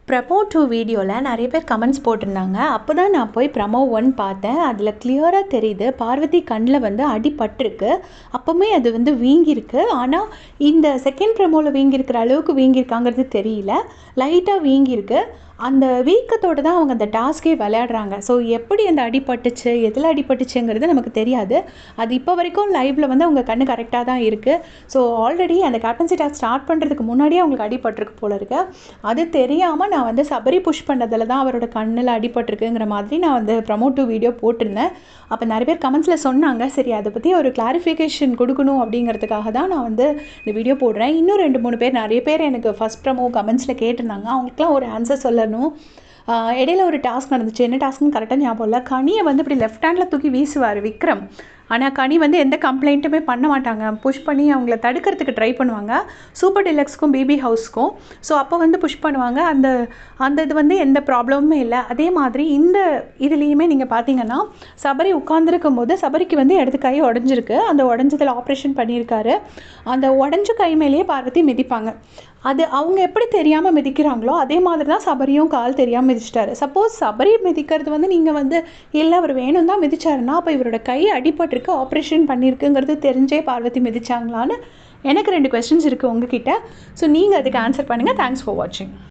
Promo 2 வீடியோவில் நிறைய பேர் கமெண்ட்ஸ் போட்டிருந்தாங்க. அப்போ தான் நான் போய் ப்ரமோ 1 பார்த்தேன். அதில் கிளியராக தெரியுது பார்வதி கண்ணில் வந்து அடிபட்டிருக்கு. அப்போவுமே அது வந்து வீங்கியிருக்கு. ஆனால் இந்த செகண்ட் ப்ரமோவில் வீங்கியிருக்கிற அளவுக்கு வீங்கியிருக்காங்கிறது தெரியல. லைட்டாக வீங்கியிருக்கு. அந்த வீக்கத்தோடு தான் அவங்க அந்த டாஸ்கே விளையாடுறாங்க. ஸோ எப்படி அந்த அடிபட்டுச்சு, எதில் அடிபட்டுச்சுங்கிறது நமக்கு தெரியாது. அது இப்போ வரைக்கும் லைவில் வந்து அவங்க கண்ணு கரெக்டாக தான் இருக்குது. ஸோ ஆல்ரெடி அந்த கேப்டன்சி டாஸ்க் ஸ்டார்ட் பண்ணுறதுக்கு முன்னாடியே அவங்களுக்கு அடிபட்டிருக்கு போல இருக்கு. அது தெரியாமல் நான் வந்து சபரி புஷ் பண்ணதில் தான் அவரோட கண்ணில் அடிபட்டிருக்குங்கிற மாதிரி நான் வந்து ப்ரமோ 2 வீடியோ போட்டிருந்தேன். அப்போ நிறைய பேர் கமெண்ட்ஸில் சொன்னாங்க, சரி அதை பற்றி ஒரு கிளாரிஃபிகேஷன் கொடுக்கணும் அப்படிங்கிறதுக்காக தான் நான் வந்து இந்த வீடியோ போடுறேன். இன்னும் 2-3 பேர் நிறைய பேர் எனக்கு ஃபஸ்ட் ப்ரமோ கமெண்ட்ஸில் கேட்டிருந்தாங்க. அவங்களுக்குலாம் ஒரு ஆன்சர் சொல்லணும். இடையில ஒரு டாஸ்க் நடந்துச்சு. என்ன டாஸ்க்னு கரெக்டாக ஞாபகம் இல்லை. கனியை வந்து இப்படி லெஃப்ட் ஹேண்டில் தூக்கி வீசுவார் விக்ரம். ஆனால் கனி வந்து எந்த கம்ப்ளைண்ட்டுமே பண்ண மாட்டாங்க. புஷ் பண்ணி அவங்கள தடுக்கிறதுக்கு ட்ரை பண்ணுவாங்க. சூப்பர் டிலக்ஸ்க்கும் பிபி ஹவுஸ்க்கும். ஸோ அப்போ வந்து புஷ் பண்ணுவாங்க. அந்த இது வந்து எந்த ப்ராப்ளமுமே இல்லை. அதே மாதிரி இந்த இதுலேயுமே நீங்கள் பார்த்தீங்கன்னா சபரி உட்காந்துருக்கும் போது சபரிக்கு வந்து இடது கை உடஞ்சிருக்கு. அந்த உடஞ்சதில் ஆப்ரேஷன் பண்ணியிருக்காரு. அந்த உடஞ்ச கை மேலேயே பார்வதி மிதிப்பாங்க. அது அவங்க எப்படி தெரியாமல் மிதிக்கிறாங்களோ அதே மாதிரி தான் சபரியும் கால் தெரியாமல் மிதிச்சிட்டாரு. சப்போஸ் சபரி மிதிக்கிறது வந்து நீங்கள் வந்து இல்லை அவர் வேணும் தான் மிதிச்சாருன்னா அப்போ இவரோட கை அடிபட்டிருக்கு, ஆப்ரேஷன் பண்ணியிருக்குங்கிறது தெரிஞ்சே பார்வதி மிதிச்சாங்களான்னு எனக்கு 2 கொஸ்டின்ஸ் இருக்குது உங்ககிட்ட. ஸோ நீங்கள் அதுக்கு ஆன்சர் பண்ணுங்கள். தேங்க்ஸ் ஃபார் வாட்சிங்.